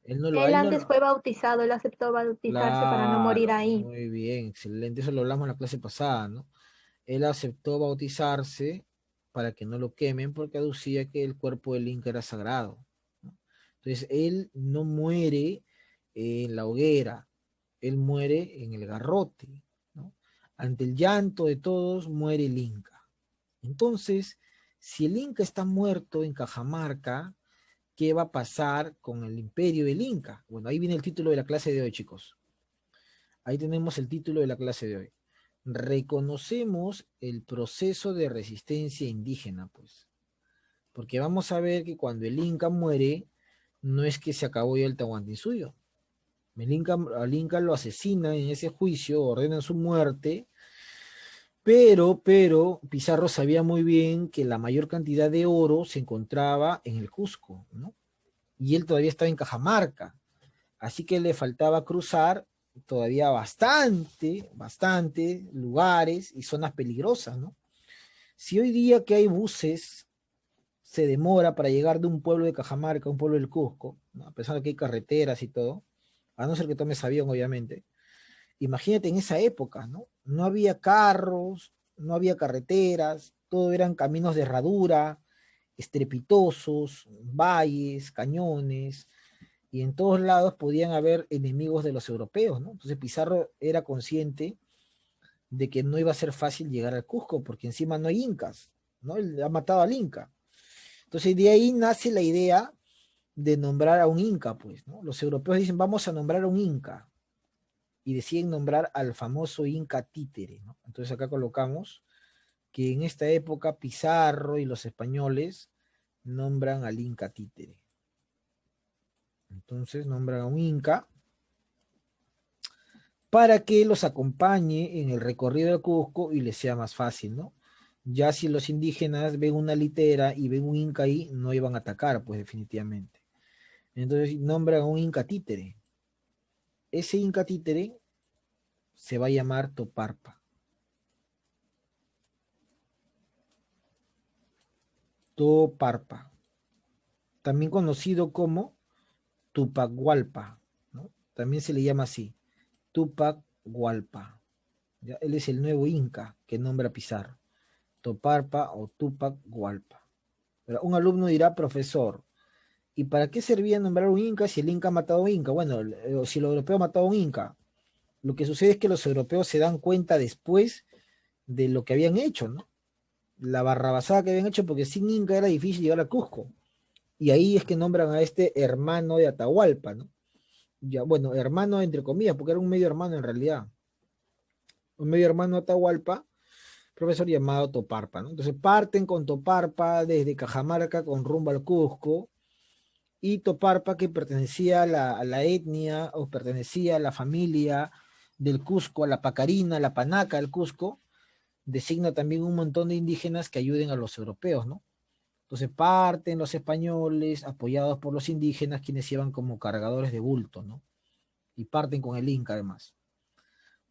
Él Él no antes lo, fue bautizado, él aceptó bautizarse para no morir claro, ahí. muy bien, excelente, eso lo hablamos en la clase pasada, ¿no? Él aceptó bautizarse para que no lo quemen porque aducía que el cuerpo del Inca era sagrado, ¿no? Entonces, él no muere en la hoguera, él muere en el garrote, ¿no? Ante el llanto de todos muere el Inca. Entonces, si el Inca está muerto en Cajamarca, ¿qué va a pasar con el imperio del Inca? Bueno, ahí viene el título de la clase de hoy, chicos. Ahí tenemos el título de la clase de hoy. Reconocemos el proceso de resistencia indígena, pues. Porque vamos a ver que cuando el Inca muere, no es que se acabó ya el Tahuantinsuyo. Al Inca lo asesinan en ese juicio, ordenan su muerte, pero Pizarro sabía muy bien que la mayor cantidad de oro se encontraba en el Cusco, ¿no? Y él todavía estaba en Cajamarca. Así que le faltaba cruzar todavía bastante lugares y zonas peligrosas, ¿no? Si hoy día que hay buses se demora para llegar de un pueblo de Cajamarca a un pueblo del Cusco, ¿no? A pesar de que hay carreteras y todo, a no ser que tomes avión, obviamente, imagínate en esa época, ¿no? No había carros, no había carreteras, todo eran caminos de herradura, estrepitosos, valles, cañones, y en todos lados podían haber enemigos de los europeos, ¿no? Entonces Pizarro era consciente de que no iba a ser fácil llegar al Cusco, porque encima no hay incas, ¿no? Él ha matado al inca. Entonces de ahí nace la idea de nombrar a un inca, pues, ¿no? Los europeos dicen, vamos a nombrar a un inca, y deciden nombrar al famoso inca títere, ¿no? Entonces acá colocamos que en esta época Pizarro y los españoles nombran al inca títere. Entonces nombran a un inca para que los acompañe en el recorrido de Cusco y les sea más fácil, ¿no? Ya si los indígenas ven una litera y ven un inca ahí, no iban a atacar, pues definitivamente. Entonces nombran a un inca títere. Ese inca títere se va a llamar Toparpa. Toparpa. También conocido como Tupac Hualpa, ¿no? También se le llama así, Tupac Hualpa. ¿Ya? Él es el nuevo inca que nombra Pizarro. Toparpa o Tupac Hualpa. Pero un alumno dirá, profesor, ¿y para qué servía nombrar un inca si el inca ha matado a un inca? Bueno, si el europeo ha matado a un inca. Lo que sucede es que los europeos se dan cuenta después de lo que habían hecho, ¿no? La barrabasada que habían hecho, porque sin inca era difícil llegar a Cusco. Y ahí es que nombran a este hermano de Atahualpa, ¿no? Ya, bueno, hermano entre comillas, porque era un medio hermano en realidad. Un medio hermano de Atahualpa, profesor llamado Toparpa, ¿no? Entonces parten con Toparpa desde Cajamarca con rumbo al Cusco, y Toparpa, que pertenecía a la etnia o pertenecía a la familia del Cusco, a la Pacarina, a la Panaca del Cusco, designa también un montón de indígenas que ayuden a los europeos, ¿no? Entonces parten los españoles apoyados por los indígenas, quienes iban como cargadores de bulto, ¿no? Y parten con el Inca además.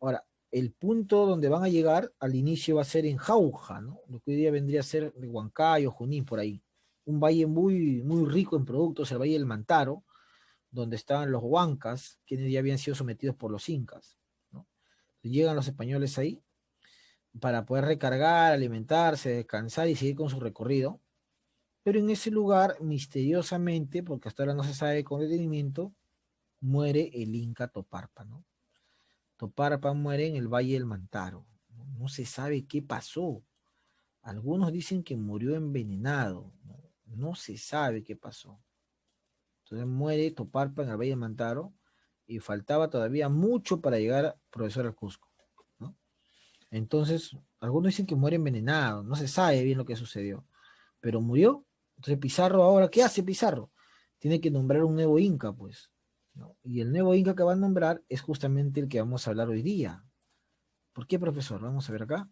Ahora, el punto donde van a llegar al inicio va a ser en Jauja, ¿no? Lo que hoy día vendría a ser de Huancayo, Junín, por ahí. Un valle muy, muy rico en productos, el Valle del Mantaro, donde estaban los huancas, quienes ya habían sido sometidos por los incas, ¿no? Llegan los españoles ahí para poder recargar, alimentarse, descansar y seguir con su recorrido, pero en ese lugar, misteriosamente, porque hasta ahora no se sabe con detenimiento, muere el Inca Toparpa, ¿no? Toparpa muere en el Valle del Mantaro, ¿no? No se sabe qué pasó. Algunos dicen que murió envenenado, ¿no? No se sabe qué pasó. Entonces muere Toparpa en el Valle del Mantaro y faltaba todavía mucho para llegar profesor al Cusco, ¿no? Entonces, algunos dicen que muere envenenado, no se sabe bien lo que sucedió, pero murió. Entonces Pizarro ahora, ¿qué hace Pizarro? Tiene que nombrar un nuevo Inca, pues, ¿no? Y el nuevo Inca que va a nombrar es justamente el que vamos a hablar hoy día. ¿Por qué, profesor? Vamos a ver acá.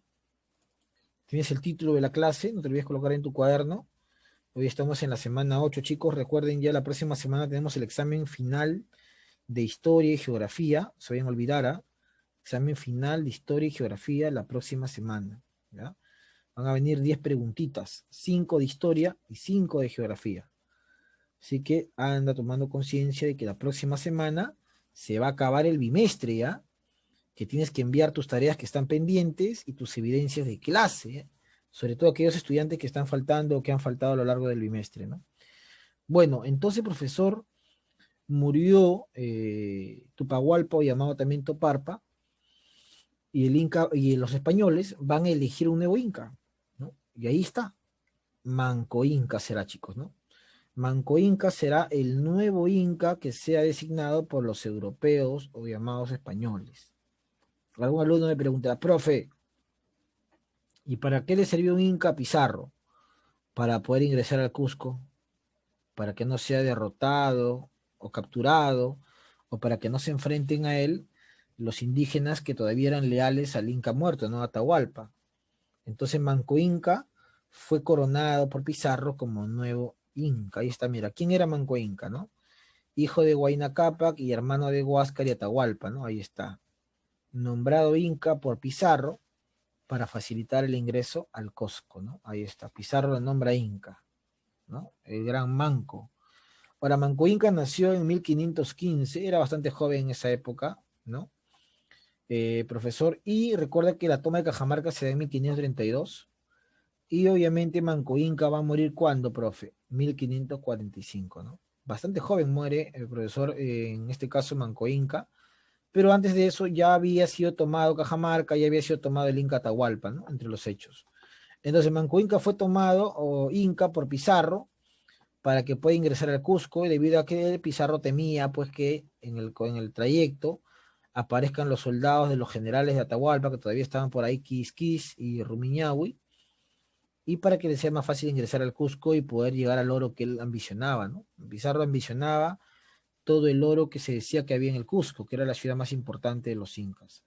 Tienes el título de la clase, no te olvides colocar en tu cuaderno. Hoy estamos en la semana 8, chicos. Recuerden, ya la próxima semana tenemos el examen final de historia y geografía. Se vayan a olvidar, ¿ah? Examen final de historia y geografía la próxima semana, ¿ya? Van a venir 10 preguntitas, 5 de historia y 5 de geografía. Así que anda tomando conciencia de que la próxima semana se va a acabar el bimestre, ¿ya? Que tienes que enviar tus tareas que están pendientes y tus evidencias de clase, ¿eh? Sobre todo aquellos estudiantes que están faltando o que han faltado a lo largo del bimestre, ¿no? Bueno, entonces, profesor, murió Tupagualpa, o llamado también Toparpa, y el Inca y los españoles van a elegir un nuevo Inca, ¿no? Y ahí está, Manco Inca será, chicos, ¿no? Manco Inca será el nuevo Inca que sea designado por los europeos o llamados españoles. Algún alumno me preguntará, profe, ¿y para qué le sirvió un Inca a Pizarro? Para poder ingresar al Cusco, para que no sea derrotado o capturado, o para que no se enfrenten a él los indígenas que todavía eran leales al Inca muerto, ¿no? Atahualpa. Entonces Manco Inca fue coronado por Pizarro como nuevo Inca. Ahí está, mira, ¿quién era Manco Inca, no? Hijo de Huayna Cápac y hermano de Huáscar y Atahualpa, ¿no? Ahí está. Nombrado Inca por Pizarro para facilitar el ingreso al Cusco, ¿no? Ahí está. Pizarro lo nombra Inca, ¿no? El gran Manco. Ahora, Manco Inca nació en 1515, era bastante joven en esa época, ¿no? Profesor, y recuerda que la toma de Cajamarca se da en 1532, y obviamente Manco Inca va a morir ¿cuándo, profe? 1545, ¿no? Bastante joven muere el profesor, en este caso Manco Inca, pero antes de eso ya había sido tomado Cajamarca, ya había sido tomado el Inca Atahualpa, ¿no? Entre los hechos. Entonces Manco Inca fue tomado, o Inca, por Pizarro, para que pueda ingresar al Cusco, y debido a que Pizarro temía pues que en el trayecto aparezcan los soldados de los generales de Atahualpa, que todavía estaban por ahí, Quisquis y Rumiñahui, y para que le sea más fácil ingresar al Cusco y poder llegar al oro que él ambicionaba, ¿no? Pizarro ambicionaba todo el oro que se decía que había en el Cusco, que era la ciudad más importante de los incas.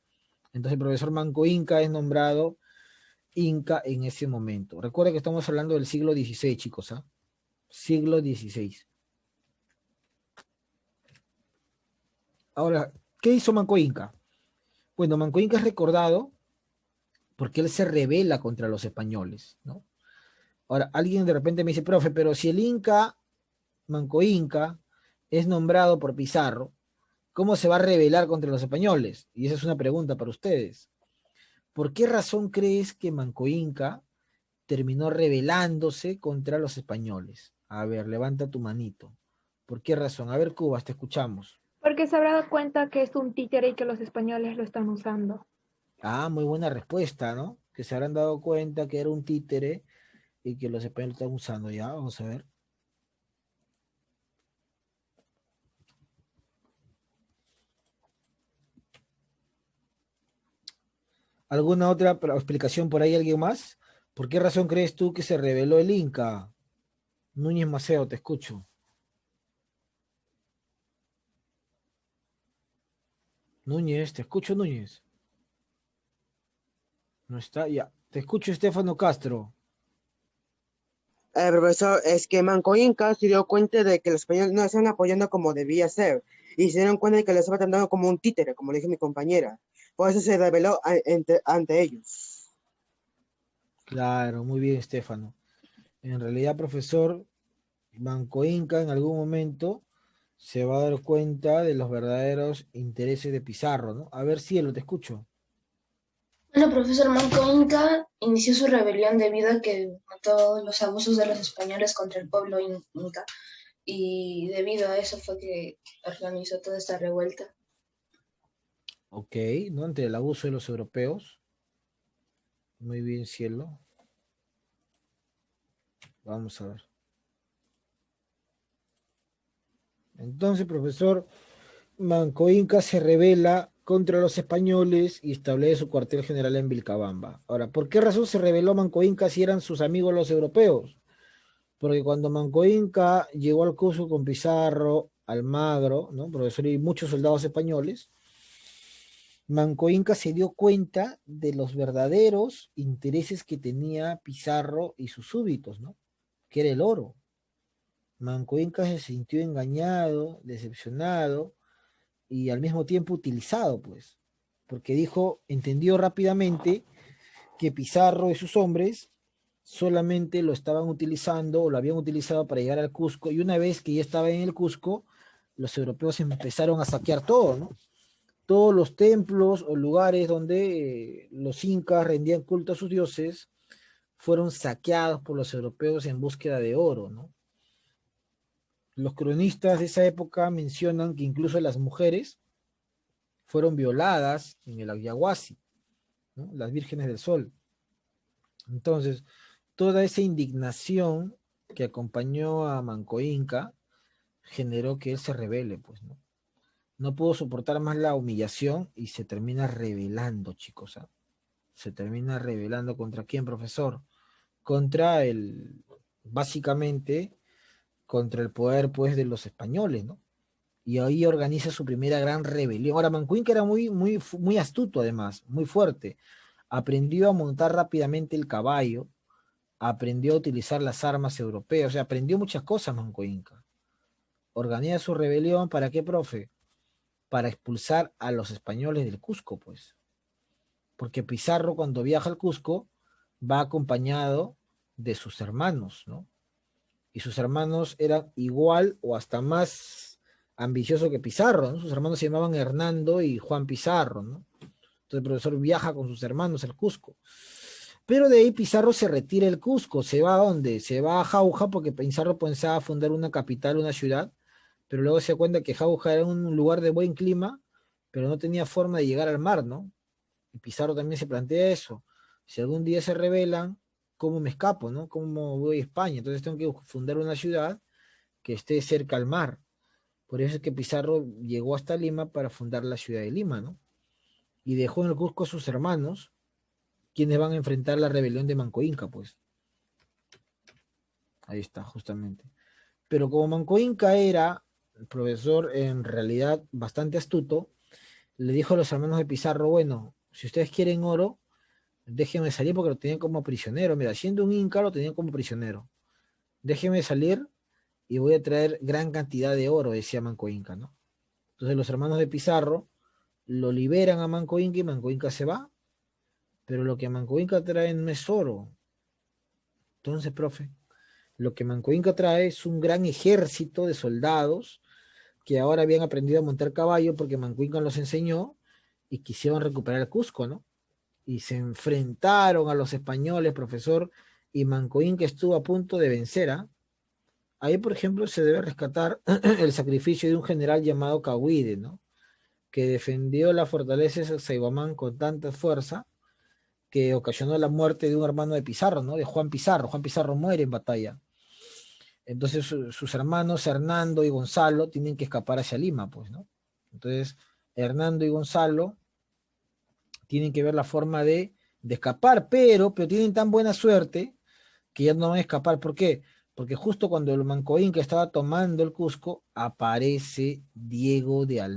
Entonces el profesor Manco Inca es nombrado Inca en ese momento. Recuerda que estamos hablando del siglo XVI, chicos, ¿ah? Siglo XVI. Ahora, ¿qué hizo Manco Inca? Bueno, Manco Inca es recordado porque él se rebela contra los españoles, ¿no? Ahora, alguien de repente me dice, profe, pero si el Inca, Manco Inca, es nombrado por Pizarro, ¿cómo se va a rebelar contra los españoles? Y esa es una pregunta para ustedes. ¿Por qué razón crees que Manco Inca terminó rebelándose contra los españoles? A ver, levanta tu manito. ¿Por qué razón? A ver, Cubas, te escuchamos. Porque se habrá dado cuenta que es un títere y que los españoles lo están usando. Ah, muy buena respuesta, ¿no? Que se habrán dado cuenta que era un títere y que los españoles están usando. Ya, vamos a ver. ¿Alguna otra explicación por ahí, alguien más? ¿Por qué razón crees tú que se rebeló el Inca? Núñez Maceo, te escucho. Núñez, te escucho, Núñez. No está, ya. Te escucho, Estefano Castro. Profesor, es que Manco Inca se dio cuenta de que los españoles no estaban apoyando como debía ser y se dieron cuenta de que los estaba tratando como un títere, como le dije a mi compañera. Por eso se rebeló ante ellos. Claro, muy bien, Estefano. En realidad, profesor, Manco Inca en algún momento se va a dar cuenta de los verdaderos intereses de Pizarro, ¿no? A ver, Cielo, te escucho. Bueno, profesor Manco Inca inició su rebelión debido a que notó los abusos de los españoles contra el pueblo inca y debido a eso fue que organizó toda esta revuelta. Ok, ¿no? Ante el abuso de los europeos. Muy bien, Cielo. Vamos a ver. Entonces, profesor, Manco Inca se rebela contra los españoles y establece su cuartel general en Vilcabamba. Ahora, ¿por qué razón se rebeló Manco Inca si eran sus amigos los europeos? Porque cuando Manco Inca llegó al Cusco con Pizarro, Almagro, ¿no? Profesor, y muchos soldados españoles, Manco Inca se dio cuenta de los verdaderos intereses que tenía Pizarro y sus súbditos, ¿no? Que era el oro. Manco Inca se sintió engañado, decepcionado y al mismo tiempo utilizado, pues, porque dijo, entendió rápidamente que Pizarro y sus hombres solamente lo estaban utilizando o lo habían utilizado para llegar al Cusco, y una vez que ya estaba en el Cusco, los europeos empezaron a saquear todo, ¿no? Todos los templos o lugares donde los incas rendían culto a sus dioses fueron saqueados por los europeos en búsqueda de oro, ¿no? Los cronistas de esa época mencionan que incluso las mujeres fueron violadas en el Ayahuasí, ¿no? Las vírgenes del sol. Entonces, toda esa indignación que acompañó a Manco Inca generó que él se rebele, pues, ¿no? No pudo soportar más la humillación y se termina rebelando, chicos, ¿ah? Se termina rebelando ¿contra quién, profesor? Contra básicamente, contra el poder, pues, de los españoles, ¿no? Y ahí organiza su primera gran rebelión. Ahora, Manco Inca era muy astuto, además, muy fuerte. Aprendió a montar rápidamente el caballo, aprendió a utilizar las armas europeas, o sea, aprendió muchas cosas Manco Inca. Organiza su rebelión, ¿para qué, profe? Para expulsar a los españoles del Cusco, pues. Porque Pizarro, cuando viaja al Cusco, va acompañado de sus hermanos, ¿no? Y sus hermanos eran igual o hasta más ambiciosos que Pizarro, ¿no? Sus hermanos se llamaban Hernando y Juan Pizarro, ¿no? Entonces el profesor viaja con sus hermanos al Cusco. Pero de ahí Pizarro se retira del Cusco, ¿se va a dónde? Se va a Jauja, porque Pizarro pensaba fundar una capital, una ciudad, pero luego se da cuenta que Jauja era un lugar de buen clima, pero no tenía forma de llegar al mar, ¿no? Y Pizarro también se plantea eso. Si algún día se rebelan, ¿cómo me escapo, no? ¿Cómo voy a España? Entonces tengo que fundar una ciudad que esté cerca al mar. Por eso es que Pizarro llegó hasta Lima para fundar la ciudad de Lima, ¿no? Y dejó en el Cusco a sus hermanos, quienes van a enfrentar la rebelión de Manco Inca, pues. Ahí está, justamente. Pero como Manco Inca era, el profesor, en realidad bastante astuto, le dijo a los hermanos de Pizarro, bueno, si ustedes quieren oro, déjenme salir, porque lo tenían como prisionero. Mira, siendo un inca lo tenían como prisionero. Déjenme salir y voy a traer gran cantidad de oro, decía Manco Inca, ¿no? Entonces los hermanos de Pizarro lo liberan a Manco Inca y Manco Inca se va, pero lo que Manco Inca trae no es oro. Entonces, profe, lo que Manco Inca trae es un gran ejército de soldados que ahora habían aprendido a montar caballo porque Manco Inca los enseñó y quisieron recuperar el Cusco, ¿no? Y se enfrentaron a los españoles, profesor, y Manco Inca estuvo a punto de vencer, ¿ah? Ahí, por ejemplo, se debe rescatar el sacrificio de un general llamado Cahuide, ¿no? Que defendió la fortaleza de Sacsayhuamán con tanta fuerza que ocasionó la muerte de un hermano de Pizarro, ¿no? De Juan Pizarro. Juan Pizarro muere en batalla. Entonces sus hermanos Hernando y Gonzalo tienen que escapar hacia Lima, pues, ¿no? Entonces Hernando y Gonzalo tienen que ver la forma de escapar, pero tienen tan buena suerte que ya no van a escapar. ¿Por qué? Porque justo cuando el Manco Inca estaba tomando el Cusco, aparece Diego de Almagro.